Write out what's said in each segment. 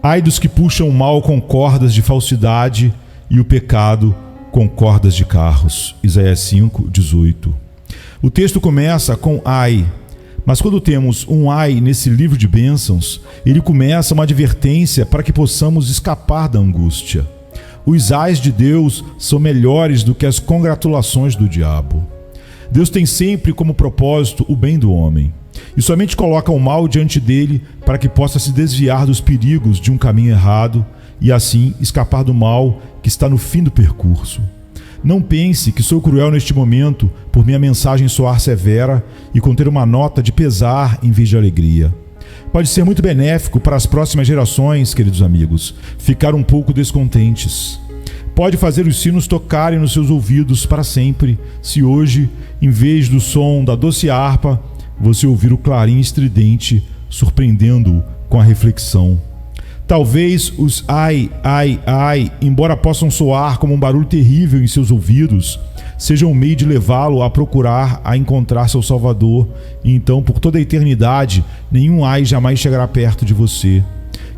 Ai dos que puxam o mal com cordas de falsidade e o pecado com cordas de carros. Isaías 5:18. O texto começa com ai, mas quando temos um ai nesse livro de bênçãos, ele começa uma advertência para que possamos escapar da angústia. Os ais de Deus são melhores do que as congratulações do diabo. Deus tem sempre como propósito o bem do homem, e somente coloca o mal diante dele para que possa se desviar dos perigos de um caminho errado e assim escapar do mal que está no fim do percurso. Não pense que sou cruel neste momento por minha mensagem soar severa e conter uma nota de pesar em vez de alegria. Pode ser muito benéfico para as próximas gerações, queridos amigos, ficar um pouco descontentes. Pode fazer os sinos tocarem nos seus ouvidos para sempre, se hoje, em vez do som da doce harpa, você ouvir o clarim estridente, surpreendendo-o com a reflexão. Talvez os ai, ai, ai, embora possam soar como um barulho terrível em seus ouvidos, sejam um meio de levá-lo a procurar a encontrar seu Salvador, e então, por toda a eternidade, nenhum ai jamais chegará perto de você.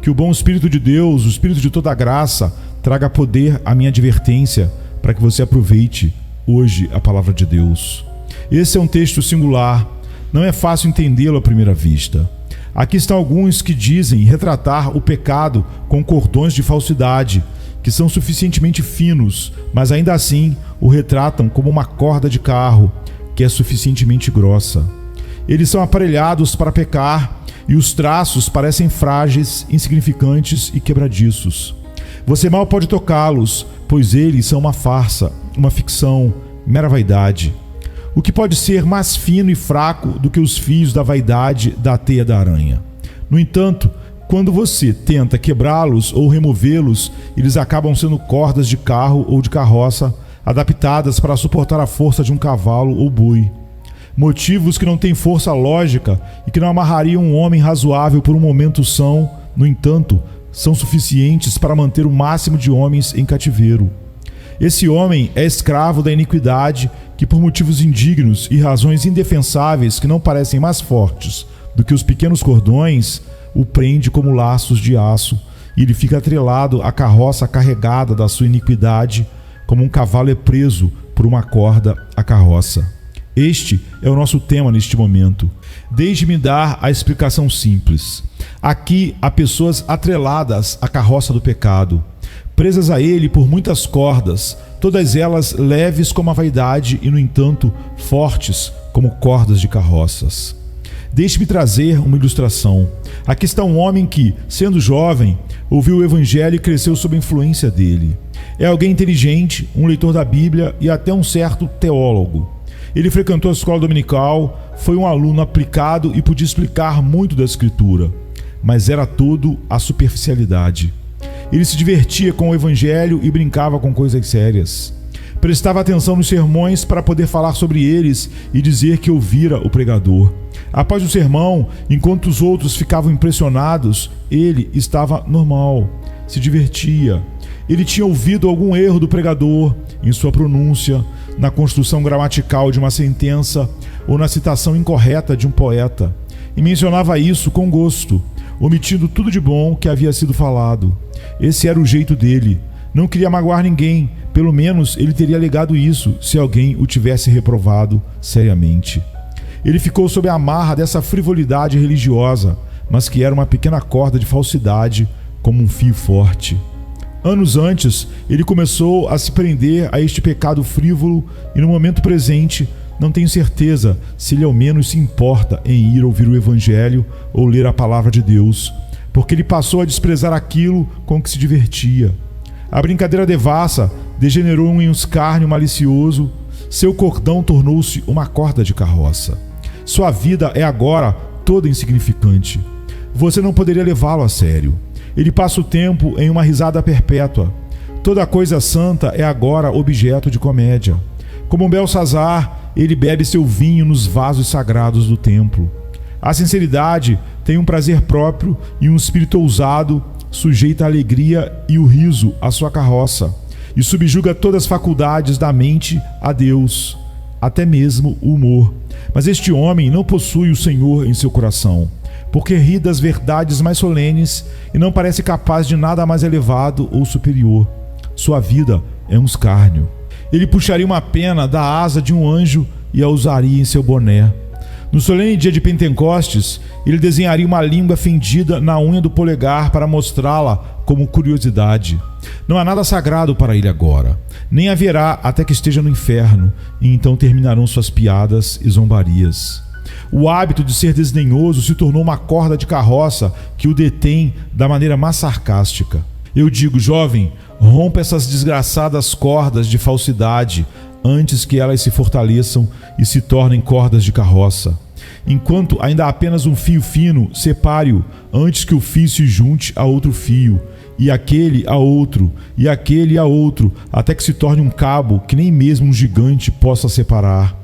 Que o bom Espírito de Deus, o Espírito de toda graça, traga poder à minha advertência, para que você aproveite hoje a palavra de Deus. Esse é um texto singular, não é fácil entendê-lo à primeira vista. Aqui estão alguns que dizem retratar o pecado com cordões de falsidade, que são suficientemente finos, mas ainda assim o retratam como uma corda de carro, que é suficientemente grossa. Eles são aparelhados para pecar e os traços parecem frágeis, insignificantes e quebradiços. Você mal pode tocá-los, pois eles são uma farsa, uma ficção, mera vaidade. O que pode ser mais fino e fraco do que os fios da vaidade da teia da aranha? No entanto, quando você tenta quebrá-los ou removê-los, eles acabam sendo cordas de carro ou de carroça, adaptadas para suportar a força de um cavalo ou boi. Motivos que não têm força lógica e que não amarrariam um homem razoável por um momento são, no entanto, são suficientes para manter o máximo de homens em cativeiro. Esse homem é escravo da iniquidade que, por motivos indignos e razões indefensáveis que não parecem mais fortes do que os pequenos cordões, o prende como laços de aço, e ele fica atrelado à carroça carregada da sua iniquidade, como um cavalo é preso por uma corda à carroça. Este é o nosso tema neste momento. Deixe-me dar a explicação simples. Aqui há pessoas atreladas à carroça do pecado, presas a ele por muitas cordas, todas elas leves como a vaidade e, no entanto, fortes como cordas de carroças. Deixe-me trazer uma ilustração. Aqui está um homem que, sendo jovem, ouviu o Evangelho e cresceu sob a influência dele. É alguém inteligente, um leitor da Bíblia e até um certo teólogo. Ele frequentou a escola dominical, foi um aluno aplicado e podia explicar muito da Escritura, mas era tudo a superficialidade. Ele se divertia com o Evangelho e brincava com coisas sérias. Prestava atenção nos sermões para poder falar sobre eles e dizer que ouvira o pregador. Após o sermão, enquanto os outros ficavam impressionados, ele estava normal, se divertia. Ele tinha ouvido algum erro do pregador em sua pronúncia, na construção gramatical de uma sentença ou na citação incorreta de um poeta, e mencionava isso com gosto, omitindo tudo de bom que havia sido falado. Esse era o jeito dele. Não queria magoar ninguém, pelo menos ele teria alegado isso se alguém o tivesse reprovado seriamente. Ele ficou sob a amarra dessa frivolidade religiosa, mas que era uma pequena corda de falsidade, como um fio forte. Anos antes, ele começou a se prender a este pecado frívolo e no momento presente, não tenho certeza se ele ao menos se importa em ir ouvir o Evangelho ou ler a palavra de Deus, porque ele passou a desprezar aquilo com que se divertia. A brincadeira devassa degenerou em um escárnio malicioso, seu cordão tornou-se uma corda de carroça. Sua vida é agora toda insignificante. Você não poderia levá-lo a sério. Ele passa o tempo em uma risada perpétua. Toda coisa santa é agora objeto de comédia. Como Belsazar, ele bebe seu vinho nos vasos sagrados do templo. A sinceridade tem um prazer próprio e um espírito ousado sujeita a alegria e o riso à sua carroça e subjuga todas as faculdades da mente a Deus, até mesmo o humor. Mas este homem não possui o Senhor em seu coração. porque ri das verdades mais solenes e não parece capaz de nada mais elevado ou superior. Sua vida é um escárnio. Ele puxaria uma pena da asa de um anjo e a usaria em seu boné. No solene dia de Pentecostes, ele desenharia uma língua fendida na unha do polegar para mostrá-la como curiosidade. Não há nada sagrado para ele agora, nem haverá até que esteja no inferno, e então terminarão suas piadas e zombarias. O hábito de ser desdenhoso se tornou uma corda de carroça que o detém da maneira mais sarcástica. Eu digo, jovem, rompa essas desgraçadas cordas de falsidade antes que elas se fortaleçam e se tornem cordas de carroça. Enquanto ainda há apenas um fio fino, separe-o antes que o fio se junte a outro fio, e aquele a outro, e aquele a outro, até que se torne um cabo que nem mesmo um gigante possa separar.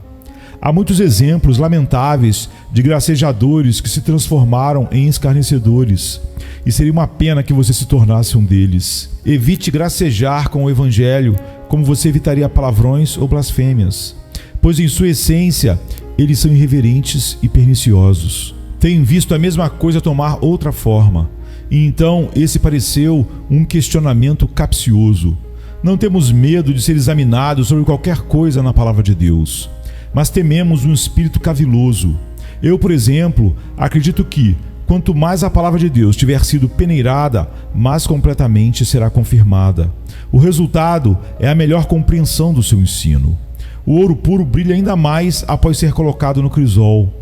Há muitos exemplos lamentáveis de gracejadores que se transformaram em escarnecedores, e seria uma pena que você se tornasse um deles. Evite gracejar com o Evangelho, como você evitaria palavrões ou blasfêmias, pois em sua essência eles são irreverentes e perniciosos. Tenho visto a mesma coisa tomar outra forma, e então esse pareceu um questionamento capcioso. Não temos medo de ser examinados sobre qualquer coisa na palavra de Deus, mas tememos um espírito caviloso. Eu, por exemplo, acredito que, quanto mais a palavra de Deus tiver sido peneirada, mais completamente será confirmada. O resultado é a melhor compreensão do seu ensino. O ouro puro brilha ainda mais após ser colocado no crisol.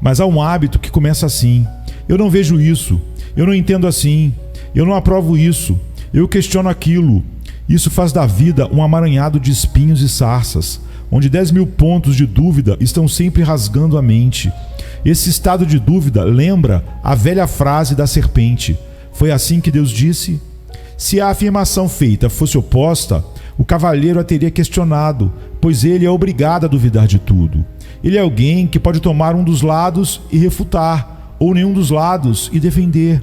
Mas há um hábito que começa assim: eu não vejo isso, eu não entendo assim, eu não aprovo isso, eu questiono aquilo. Isso faz da vida um amaranhado de espinhos e sarças, onde 10.000 pontos de dúvida estão sempre rasgando a mente. Esse estado de dúvida lembra a velha frase da serpente: foi assim que Deus disse? Se a afirmação feita fosse oposta, o cavalheiro a teria questionado, pois ele é obrigado a duvidar de tudo. Ele é alguém que pode tomar um dos lados e refutar, ou nenhum dos lados e defender.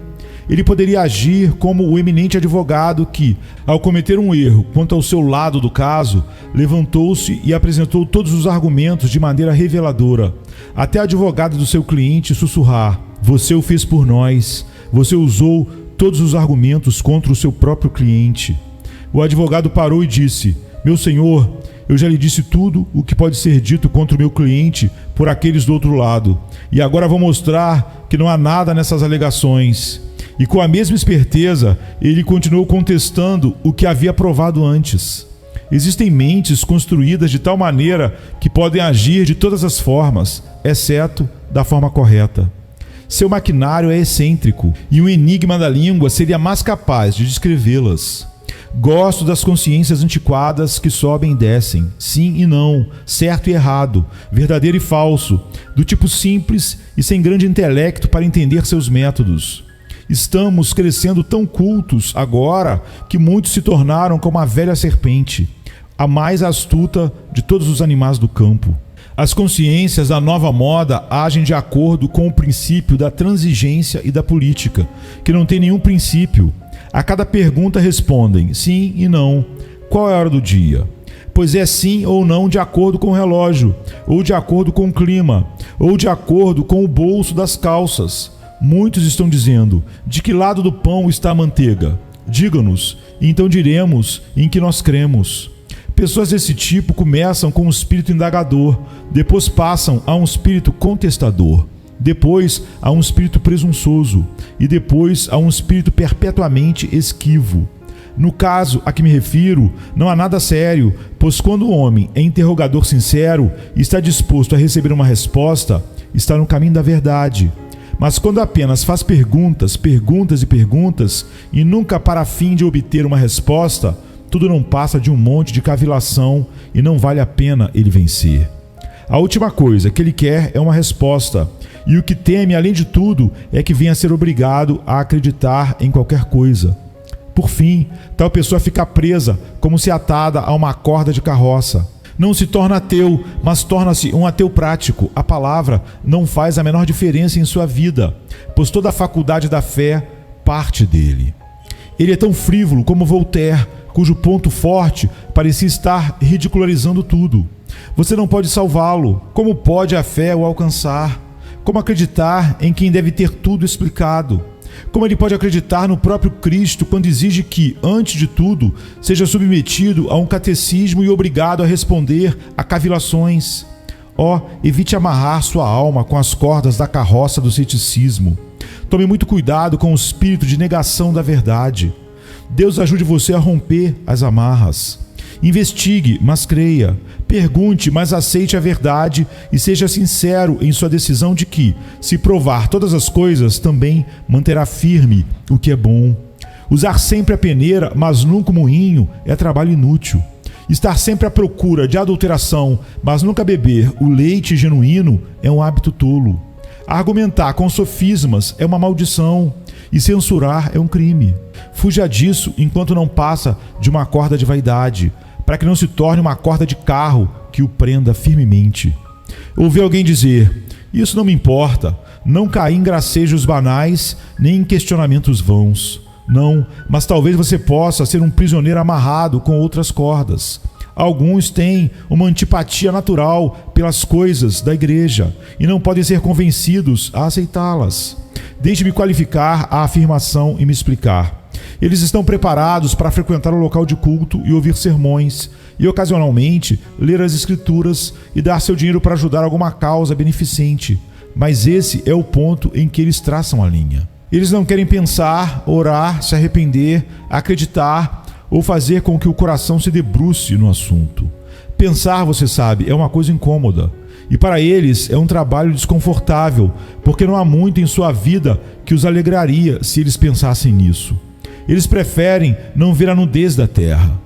Ele poderia agir como o eminente advogado que, ao cometer um erro quanto ao seu lado do caso, levantou-se e apresentou todos os argumentos de maneira reveladora, até a advogada do seu cliente sussurrar: você o fez por nós, você usou todos os argumentos contra o seu próprio cliente. O advogado parou e disse: meu senhor, eu já lhe disse tudo o que pode ser dito contra o meu cliente por aqueles do outro lado, e agora vou mostrar que não há nada nessas alegações. E com a mesma esperteza, ele continuou contestando o que havia provado antes. Existem mentes construídas de tal maneira que podem agir de todas as formas, exceto da forma correta. Seu maquinário é excêntrico, e um enigma da língua seria mais capaz de descrevê-las. Gosto das consciências antiquadas que sobem e descem, sim e não, certo e errado, verdadeiro e falso, do tipo simples e sem grande intelecto para entender seus métodos. Estamos crescendo tão cultos agora que muitos se tornaram como a velha serpente, a mais astuta de todos os animais do campo. As consciências da nova moda agem de acordo com o princípio da transigência e da política, que não tem nenhum princípio. A cada pergunta respondem sim e não. Qual é a hora do dia? Pois é sim ou não de acordo com o relógio, ou de acordo com o clima, ou de acordo com o bolso das calças. Muitos estão dizendo: de que lado do pão está a manteiga? Diga-nos, e então diremos em que nós cremos. Pessoas desse tipo começam com um espírito indagador, depois passam a um espírito contestador, depois a um espírito presunçoso e depois a um espírito perpetuamente esquivo. No caso a que me refiro, não há nada sério, pois quando o homem é interrogador sincero e está disposto a receber uma resposta, está no caminho da verdade. Mas quando apenas faz perguntas e perguntas, e nunca para fim de obter uma resposta, tudo não passa de um monte de cavilação e não vale a pena ele vencer. A última coisa que ele quer é uma resposta, e o que teme, além de tudo, é que venha a ser obrigado a acreditar em qualquer coisa. Por fim, tal pessoa fica presa, como se atada a uma corda de carroça. Não se torna ateu, mas torna-se um ateu prático. A palavra não faz a menor diferença em sua vida, pois toda a faculdade da fé parte dele. Ele é tão frívolo como Voltaire, cujo ponto forte parecia estar ridicularizando tudo. Você não pode salvá-lo. Como pode a fé o alcançar? Como acreditar em quem deve ter tudo explicado? Como ele pode acreditar no próprio Cristo quando exige que, antes de tudo, seja submetido a um catecismo e obrigado a responder a cavilações? Evite amarrar sua alma com as cordas da carroça do ceticismo. Tome muito cuidado com o espírito de negação da verdade. Deus ajude você a romper as amarras. Investigue, mas creia. Pergunte, mas aceite a verdade e seja sincero em sua decisão de que, se provar todas as coisas, também manterá firme o que é bom. Usar sempre a peneira, mas nunca o moinho, é trabalho inútil. Estar sempre à procura de adulteração, mas nunca beber o leite genuíno, é um hábito tolo. Argumentar com sofismas é uma maldição e censurar é um crime. Fuja disso enquanto não passa de uma corda de vaidade, para que não se torne uma corda de carro que o prenda firmemente. Ouvi alguém dizer: isso não me importa, não caí em gracejos banais nem em questionamentos vãos. Não, mas talvez você possa ser um prisioneiro amarrado com outras cordas. Alguns têm uma antipatia natural pelas coisas da igreja e não podem ser convencidos a aceitá-las. Deixe-me qualificar a afirmação e me explicar. Eles estão preparados para frequentar o local de culto e ouvir sermões, e ocasionalmente ler as escrituras e dar seu dinheiro para ajudar alguma causa beneficente. Mas esse é o ponto em que eles traçam a linha. Eles não querem pensar, orar, se arrepender, acreditar ou fazer com que o coração se debruce no assunto. Pensar, você sabe, é uma coisa incômoda. E para eles é um trabalho desconfortável, porque não há muito em sua vida que os alegraria se eles pensassem nisso. Eles preferem não ver a nudez da terra.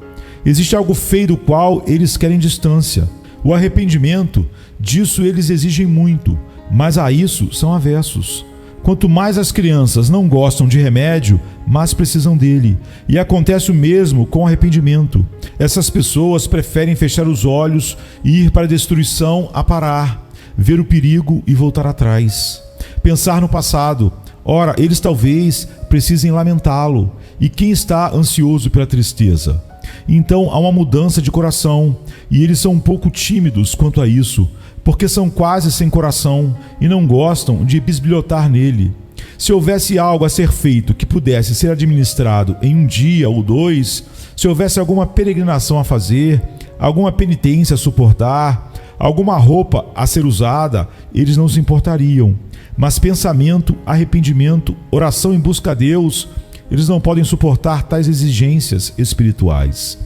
Existe algo feio do qual eles querem distância. O arrependimento, disso eles exigem muito, mas a isso são avessos. Quanto mais as crianças não gostam de remédio, mais precisam dele. E acontece o mesmo com o arrependimento. Essas pessoas preferem fechar os olhos e ir para a destruição a parar, ver o perigo e voltar atrás. Pensar no passado. Ora, eles talvez precisem lamentá-lo. E quem está ansioso pela tristeza? Então há uma mudança de coração, e eles são um pouco tímidos quanto a isso, porque são quase sem coração e não gostam de bisbilhotar nele. Se houvesse algo a ser feito que pudesse ser administrado em um dia ou dois, se houvesse alguma peregrinação a fazer, alguma penitência a suportar, alguma roupa a ser usada, eles não se importariam. Mas pensamento, arrependimento, oração em busca a Deus, eles não podem suportar tais exigências espirituais.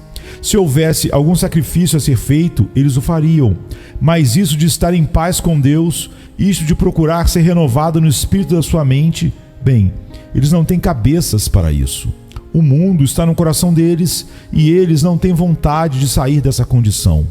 Se houvesse algum sacrifício a ser feito, eles o fariam. Mas isso de estar em paz com Deus, isso de procurar ser renovado no espírito da sua mente, bem, eles não têm cabeças para isso. O mundo está no coração deles e eles não têm vontade de sair dessa condição.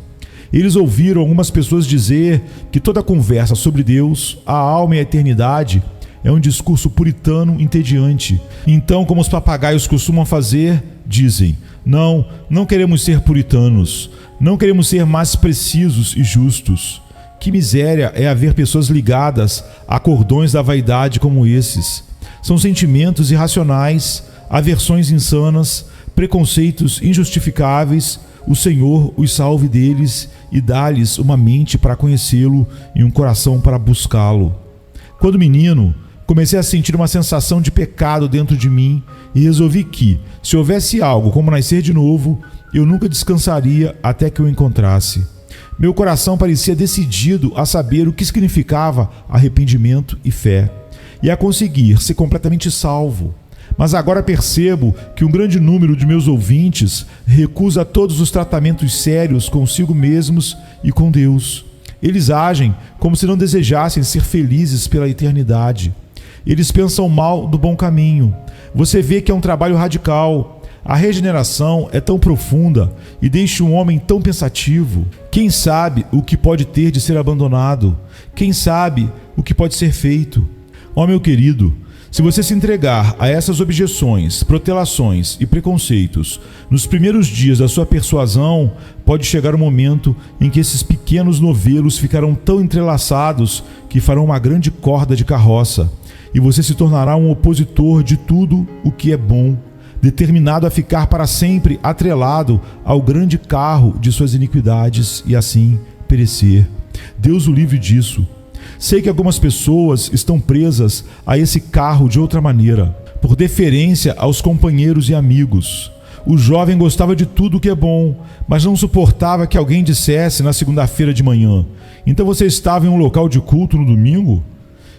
Eles ouviram algumas pessoas dizer que toda conversa sobre Deus, a alma e a eternidade é um discurso puritano entediante. Então, como os papagaios costumam fazer, dizem: não queremos ser puritanos, não queremos ser mais precisos e justos. Que miséria é haver pessoas ligadas a cordões da vaidade como esses. São sentimentos irracionais, aversões insanas, preconceitos injustificáveis. O Senhor os salve deles e dá-lhes uma mente para conhecê-lo e um coração para buscá-lo. Quando menino, comecei a sentir uma sensação de pecado dentro de mim e resolvi que, se houvesse algo como nascer de novo, eu nunca descansaria até que eu encontrasse. Meu coração parecia decidido a saber o que significava arrependimento e fé, e a conseguir ser completamente salvo. Mas agora percebo que um grande número de meus ouvintes recusa todos os tratamentos sérios consigo mesmos e com Deus. Eles agem como se não desejassem ser felizes pela eternidade. Eles pensam mal do bom caminho. Você vê que é um trabalho radical. A regeneração é tão profunda e deixa um homem tão pensativo. Quem sabe o que pode ter de ser abandonado? Quem sabe o que pode ser feito? Ó meu querido, se você se entregar a essas objeções, protelações e preconceitos nos primeiros dias da sua persuasão, pode chegar o momento em que esses pequenos novelos ficarão tão entrelaçados que farão uma grande corda de carroça, e você se tornará um opositor de tudo o que é bom, determinado a ficar para sempre atrelado ao grande carro de suas iniquidades e assim perecer. Deus o livre disso. Sei que algumas pessoas estão presas a esse carro de outra maneira, por deferência aos companheiros e amigos. O jovem gostava de tudo que é bom, mas não suportava que alguém dissesse na segunda-feira de manhã: então você estava em um local de culto no domingo?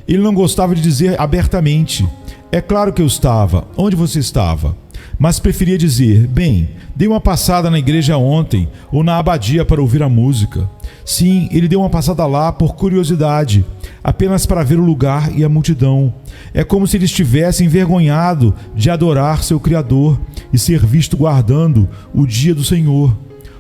Ele não gostava de dizer abertamente: é claro que eu estava. Onde você estava? Mas preferia dizer: bem, dei uma passada na igreja ontem ou na abadia para ouvir a música. Sim, ele deu uma passada lá por curiosidade, apenas para ver o lugar e a multidão. É como se ele estivesse envergonhado de adorar seu Criador e ser visto guardando o dia do Senhor.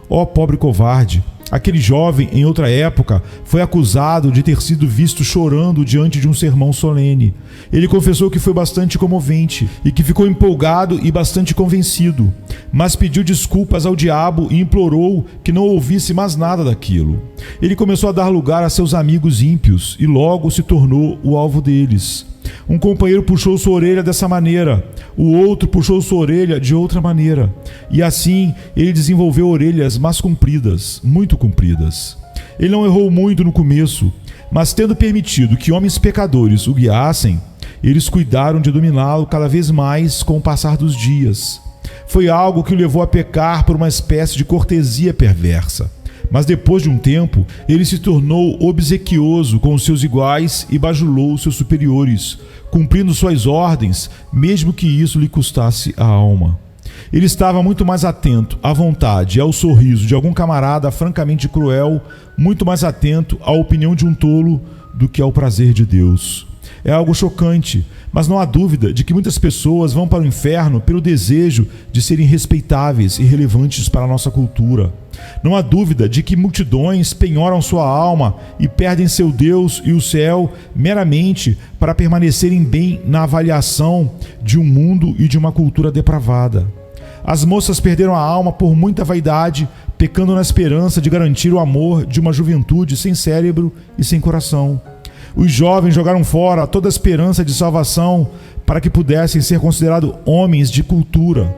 Ó pobre covarde! Aquele jovem, em outra época, foi acusado de ter sido visto chorando diante de um sermão solene. Ele confessou que foi bastante comovente e que ficou empolgado e bastante convencido, mas pediu desculpas ao diabo e implorou que não ouvisse mais nada daquilo. Ele começou a dar lugar a seus amigos ímpios e logo se tornou o alvo deles. Um companheiro puxou sua orelha dessa maneira, o outro puxou sua orelha de outra maneira, e assim ele desenvolveu orelhas mais compridas, muito compridas. Ele não errou muito no começo, mas tendo permitido que homens pecadores o guiassem, eles cuidaram de dominá-lo cada vez mais com o passar dos dias. Foi algo que o levou a pecar por uma espécie de cortesia perversa. Mas depois de um tempo, ele se tornou obsequioso com os seus iguais e bajulou os seus superiores, cumprindo suas ordens, mesmo que isso lhe custasse a alma. Ele estava muito mais atento à vontade e ao sorriso de algum camarada francamente cruel, muito mais atento à opinião de um tolo do que ao prazer de Deus. É algo chocante, mas não há dúvida de que muitas pessoas vão para o inferno pelo desejo de serem respeitáveis e relevantes para a nossa cultura. Não há dúvida de que multidões penhoram sua alma e perdem seu Deus e o céu meramente para permanecerem bem na avaliação de um mundo e de uma cultura depravada. As moças perderam a alma por muita vaidade, pecando na esperança de garantir o amor de uma juventude sem cérebro e sem coração. Os jovens jogaram fora toda a esperança de salvação para que pudessem ser considerados homens de cultura.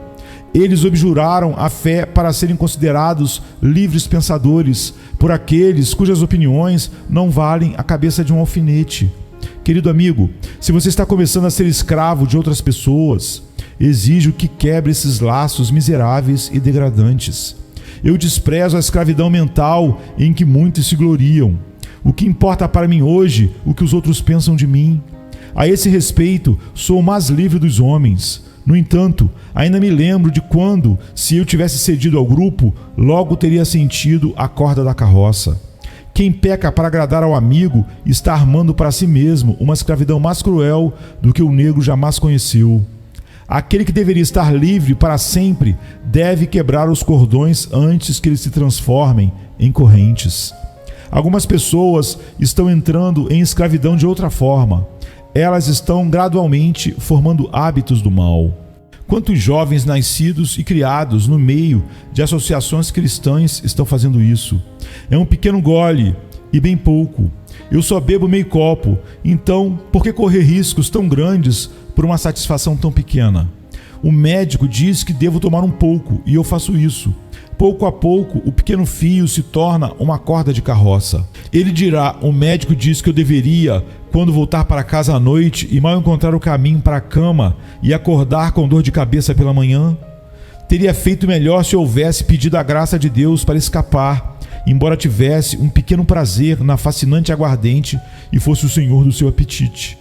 Eles objuraram a fé para serem considerados livres pensadores por aqueles cujas opiniões não valem a cabeça de um alfinete. Querido amigo, se você está começando a ser escravo de outras pessoas, exijo que quebre esses laços miseráveis e degradantes. Eu desprezo a escravidão mental em que muitos se gloriam. O que importa para mim hoje, o que os outros pensam de mim? A esse respeito, sou o mais livre dos homens. No entanto, ainda me lembro de quando, se eu tivesse cedido ao grupo, logo teria sentido a corda da carroça. Quem peca para agradar ao amigo está armando para si mesmo uma escravidão mais cruel do que o negro jamais conheceu. Aquele que deveria estar livre para sempre deve quebrar os cordões antes que eles se transformem em correntes. Algumas pessoas estão entrando em escravidão de outra forma. Elas estão gradualmente formando hábitos do mal. Quantos jovens nascidos e criados no meio de associações cristãs estão fazendo isso? É um pequeno gole e bem pouco. Eu só bebo meio copo, então por que correr riscos tão grandes por uma satisfação tão pequena? O médico diz que devo tomar um pouco e eu faço isso. Pouco a pouco, o pequeno fio se torna uma corda de carroça. Ele dirá: o médico diz que eu deveria, quando voltar para casa à noite e mal encontrar o caminho para a cama e acordar com dor de cabeça pela manhã. Teria feito melhor se houvesse pedido a graça de Deus para escapar, embora tivesse um pequeno prazer na fascinante aguardente e fosse o senhor do seu apetite.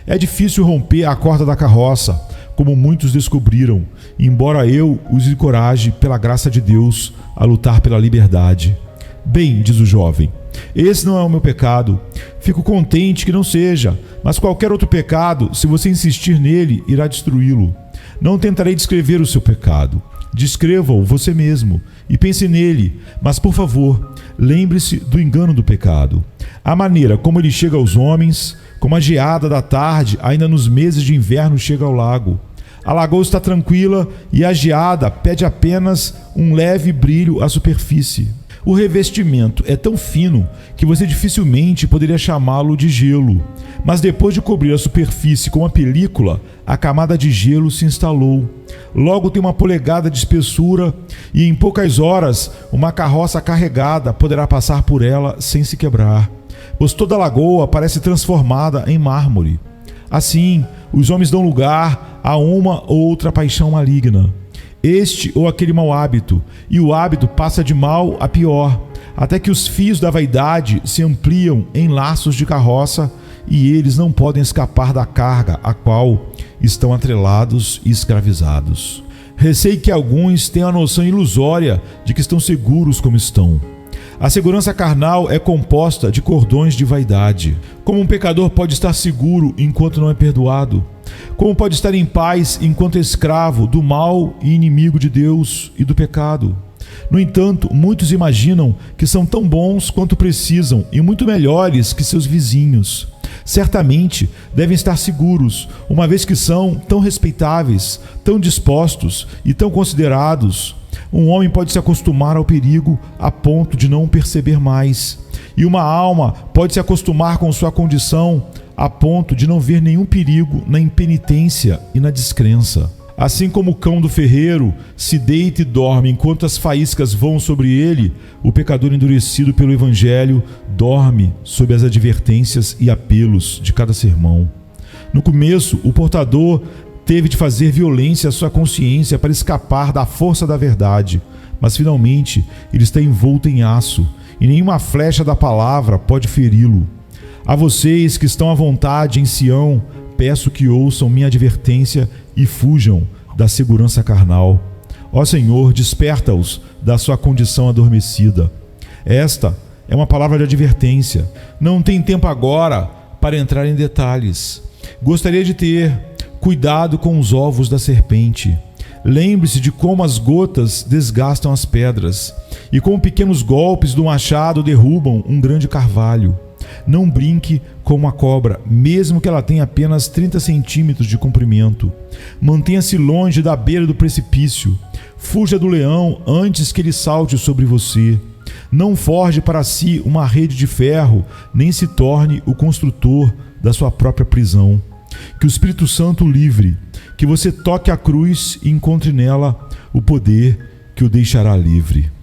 É difícil romper a corda da carroça, como muitos descobriram, embora eu os encoraje pela graça de Deus a lutar pela liberdade. Bem, diz o jovem, esse não é o meu pecado. Fico contente que não seja, mas qualquer outro pecado, se você insistir nele, irá destruí-lo. Não tentarei descrever o seu pecado. Descreva-o você mesmo e pense nele, mas por favor, lembre-se do engano do pecado. A maneira como ele chega aos homens, como a geada da tarde, ainda nos meses de inverno, chega ao lago. A lagoa está tranquila e a geada pede apenas um leve brilho à superfície. O revestimento é tão fino que você dificilmente poderia chamá-lo de gelo. Mas depois de cobrir a superfície com uma película, a camada de gelo se instalou. Logo tem uma polegada de espessura e em poucas horas uma carroça carregada poderá passar por ela sem se quebrar. pois toda lagoa parece transformada em mármore. Assim, os homens dão lugar a uma ou outra paixão maligna, este ou aquele mau hábito, e o hábito passa de mal a pior, até que os fios da vaidade se ampliam em laços de carroça e eles não podem escapar da carga a qual estão atrelados e escravizados. Receio que alguns tenham a noção ilusória de que estão seguros como estão. A segurança carnal é composta de cordões de vaidade. Como um pecador pode estar seguro enquanto não é perdoado? Como pode estar em paz enquanto é escravo do mal e inimigo de Deus e do pecado? No entanto, muitos imaginam que são tão bons quanto precisam e muito melhores que seus vizinhos. Certamente devem estar seguros, uma vez que são tão respeitáveis, tão dispostos e tão considerados. Um homem pode se acostumar ao perigo a ponto de não o perceber mais, e uma alma pode se acostumar com sua condição a ponto de não ver nenhum perigo na impenitência e na descrença. Assim como o cão do ferreiro se deita e dorme enquanto as faíscas voam sobre ele, o pecador endurecido pelo Evangelho dorme sob as advertências e apelos de cada sermão. No começo, o portador teve de fazer violência à sua consciência para escapar da força da verdade, mas finalmente ele está envolto em aço e nenhuma flecha da palavra pode feri-lo. A vocês que estão à vontade em Sião, peço que ouçam minha advertência e fujam da segurança carnal. Ó Senhor, desperta-os da sua condição adormecida. Esta é uma palavra de advertência. Não tem tempo agora para entrar em detalhes. Gostaria de ter cuidado com os ovos da serpente. Lembre-se de como as gotas desgastam as pedras e como pequenos golpes do machado derrubam um grande carvalho. Não brinque com uma cobra, mesmo que ela tenha apenas 30 centímetros de comprimento. Mantenha-se longe da beira do precipício. Fuja do leão antes que ele salte sobre você. Não forje para si uma rede de ferro, nem se torne o construtor da sua própria prisão. Que o Espírito Santo o livre, que você toque a cruz e encontre nela o poder que o deixará livre.